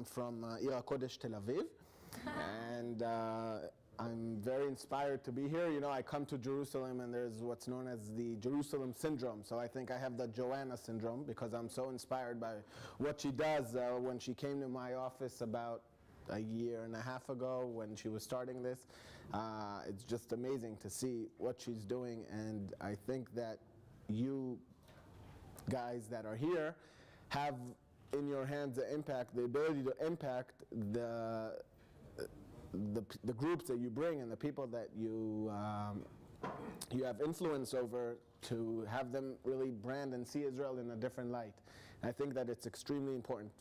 I'm from Ir HaKodesh, Tel Aviv, and I'm very inspired to be here. You know, I come to Jerusalem and there's what's known as the Jerusalem syndrome. So I think I have the Joanna syndrome because I'm so inspired by what she does. When she came to my office about a year and a half ago when she was starting this, it's just amazing to see what she's doing. And I think that you guys that are here have in your hands the impact, the ability to impact the groups that you bring and the people that you have influence over, to have them really brand and see Israel in a different light. And I think that it's extremely important.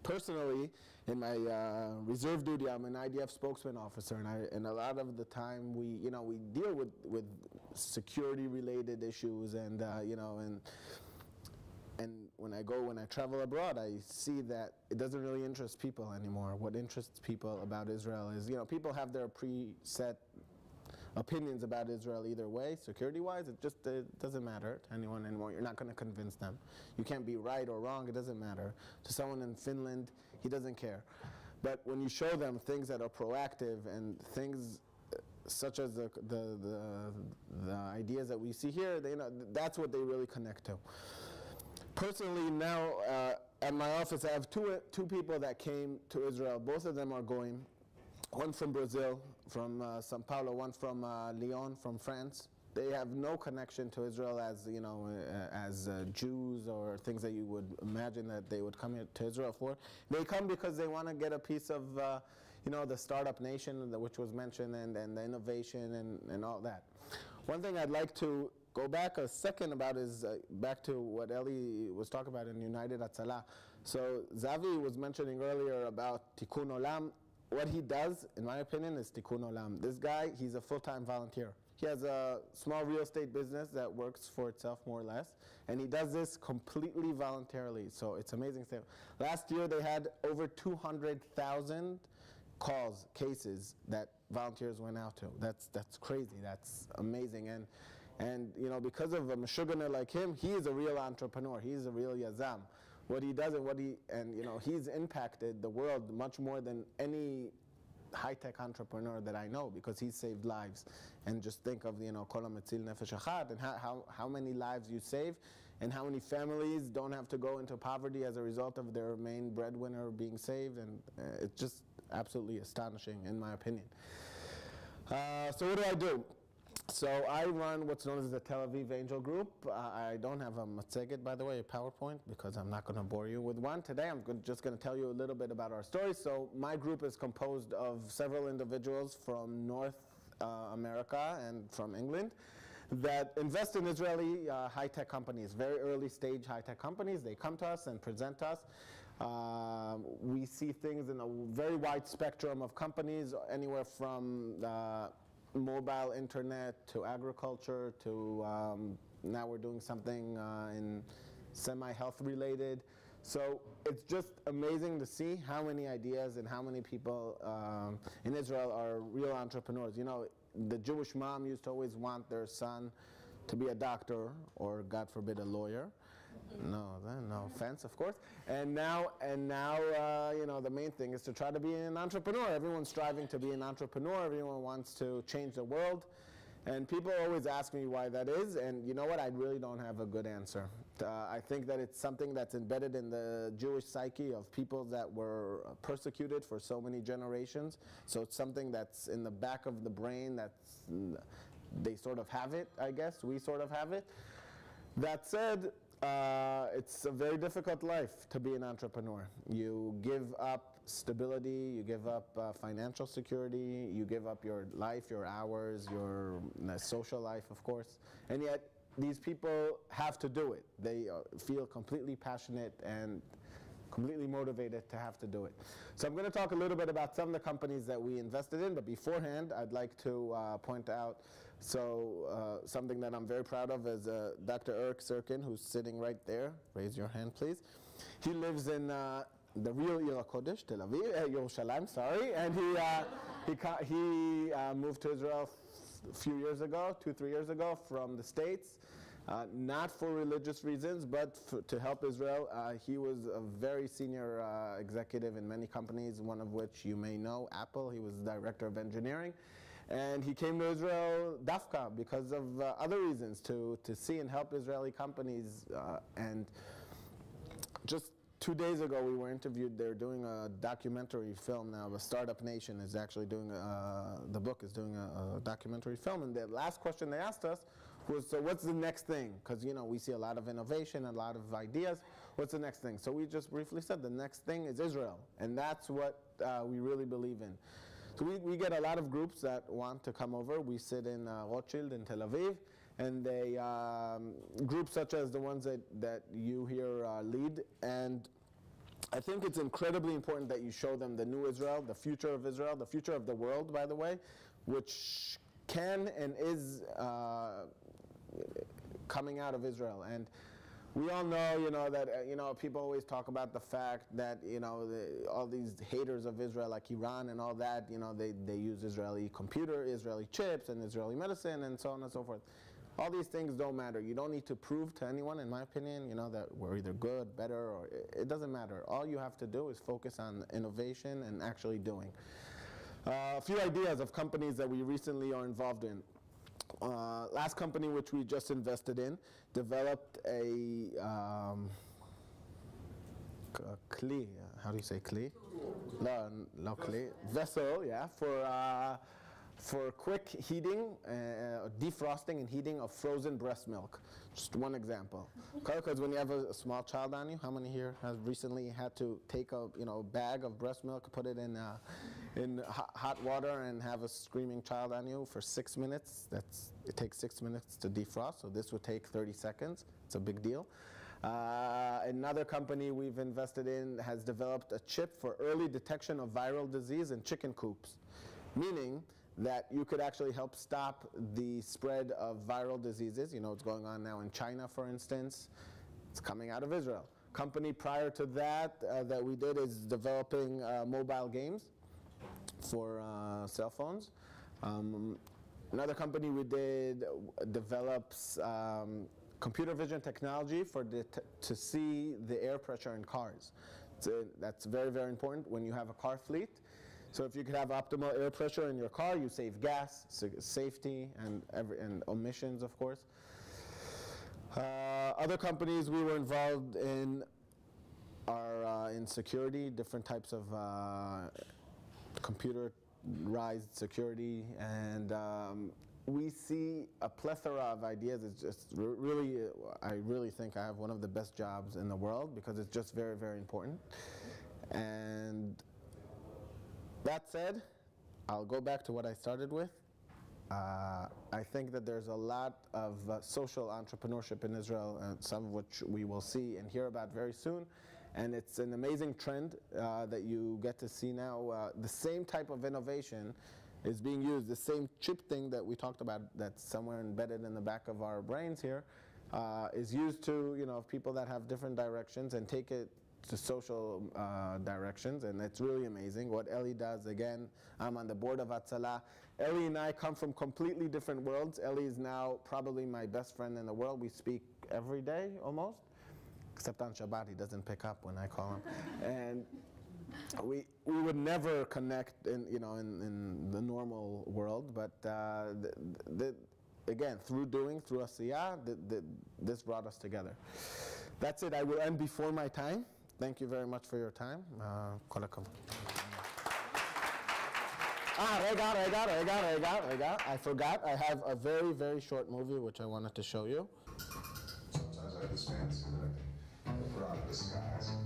Personally, in my reserve duty, I'm an IDF spokesman officer, and a lot of the time we deal with security-related issues, and and when I travel abroad, I see that it doesn't really interest people anymore. What interests people about Israel is, people have their preset opinions about Israel either way, security-wise. It doesn't matter to anyone anymore. You're not going to convince them. You can't be right or wrong. It doesn't matter. To someone in Finland, he doesn't care. But when you show them things that are proactive and things such as the ideas that we see here, that's what they really connect to. Personally, now at my office, I have two people that came to Israel. Both of them are going. One from Brazil, from Sao Paulo. One from Lyon, from France. They have no connection to Israel as Jews or things that you would imagine that they would come here to Israel for. They come because they want to get a piece of the startup nation, which was mentioned, and the innovation and all that. One thing I'd like to go back a second about is back to what Eli was talking about in United Hatzalah. So Zavi was mentioning earlier about Tikkun Olam. What he does, in my opinion, is Tikkun Olam. This guy, he's a full-time volunteer. He has a small real estate business that works for itself, more or less, and he does this completely voluntarily. So it's amazing stuff. Last year they had over 200,000 cases that volunteers went out to. That's crazy. That's amazing. And because of a Meshuggah like him, he is a real entrepreneur. He's a real yazam. What he does and he's impacted the world much more than any high-tech entrepreneur that I know, because he saved lives. And just think of Kol HaMetzil Nefesh Echad, and how many lives you save, and how many families don't have to go into poverty as a result of their main breadwinner being saved. And it's just absolutely astonishing, in my opinion. So what do? So I run what's known as the Tel Aviv Angel Group. I don't have a matzeget, by the way, a PowerPoint, because I'm not going to bore you with one. Today I'm just going to tell you a little bit about our story. So my group is composed of several individuals from North America and from England that invest in Israeli high-tech companies, very early stage high-tech companies. They come to us and present to us. We see things in a very wide spectrum of companies, anywhere from mobile internet to agriculture to now we're doing something in semi-health related. So it's just amazing to see how many ideas and how many people in Israel are real entrepreneurs. The Jewish mom used to always want their son to be a doctor or, God forbid, a lawyer. No offense, of course. And now, the main thing is to try to be an entrepreneur. Everyone's striving to be an entrepreneur. Everyone wants to change the world. And people always ask me why that is, and you know what? I really don't have a good answer. I think that it's something that's embedded in the Jewish psyche of people that were persecuted for so many generations. So it's something that's in the back of the brain, they sort of have it, I guess. We sort of have it. That said, it's a very difficult life to be an entrepreneur. You give up stability, you give up financial security, you give up your life, your hours, your social life, of course, and yet these people have to do it. They feel completely passionate and completely motivated to have to do it. So I'm going to talk a little bit about some of the companies that we invested in, but beforehand I'd like to point out something that I'm very proud of is Dr. Eric Sirkin, who's sitting right there. Raise your hand, please. He lives in the real Ir HaKodesh, Tel Aviv, Yerushalayim, sorry, and he moved to Israel a few years ago, 2-3 years ago, from the States. not for religious reasons, but to help Israel. He was a very senior executive in many companies, one of which you may know, Apple. He was the director of engineering. And he came to Israel dafka because of other reasons, to see and help Israeli companies. And just 2 days ago, we were interviewed. They're doing a documentary film now. The Startup Nation is actually doing, the book is doing a documentary film. And the last question they asked us was, so what's the next thing? Because, you know, we see a lot of innovation, a lot of ideas. What's the next thing? So we just briefly said the next thing is Israel. And that's what we really believe in. So we get a lot of groups that want to come over. We sit in Rothschild in Tel Aviv. And they, groups such as the ones that you here lead. And I think it's incredibly important that you show them the new Israel, the future of the world, by the way, which can and is coming out of Israel. And we all know, you know, that people always talk about the fact that, you know, all these haters of Israel, like Iran and all that, you know, they use Israeli computer, Israeli chips, and Israeli medicine, and so on and so forth. All these things don't matter. You don't need to prove to anyone, in my opinion, you know, that we're either good, better, or it doesn't matter. All you have to do is focus on innovation and actually doing. A few ideas of companies that we recently are involved in. Last company which we just invested in developed a kli, how do you say kli? No kli, vessel, yeah, for quick heating, defrosting and heating of frozen breast milk. Just one example. Because when you have a small child on you, how many here have recently had to take a bag of breast milk, put it in hot water, and have a screaming child on you for 6 minutes? It takes 6 minutes to defrost, so this would take 30 seconds. It's a big deal. Another company we've invested in has developed a chip for early detection of viral disease in chicken coops, meaning that you could actually help stop the spread of viral diseases. You know what's going on now in China, for instance. It's coming out of Israel. Company prior to that that we did is developing mobile games for cell phones. Another company we did develops computer vision technology to see the air pressure in cars. That's very, very important when you have a car fleet. So if you could have optimal air pressure in your car, you save gas, safety, and emissions, of course. Other companies we were involved in are in security, different types of computerized security, and we see a plethora of ideas. It's just really, I really think I have one of the best jobs in the world because it's just very, very important. And that said, I'll go back to what I started with. I think that there's a lot of social entrepreneurship in Israel, some of which we will see and hear about very soon. And it's an amazing trend that you get to see now. The same type of innovation is being used, the same chip thing that we talked about that's somewhere embedded in the back of our brains here, is used to, people that have different directions and take it to social directions, and it's really amazing what Eli does. Again, I'm on the board of Hatzalah. Eli and I come from completely different worlds. Eli is now probably my best friend in the world. We speak every day almost, except on Shabbat. He doesn't pick up when I call him. And we would never connect in the normal world, but again, through Asiyah, this brought us together. That's it. I will end before my time. Thank you very much for your time. Kolakom. Rega. I forgot. I have a very, very short movie which I wanted to show you. Sometimes I have this fantasy that I can put on a disguise.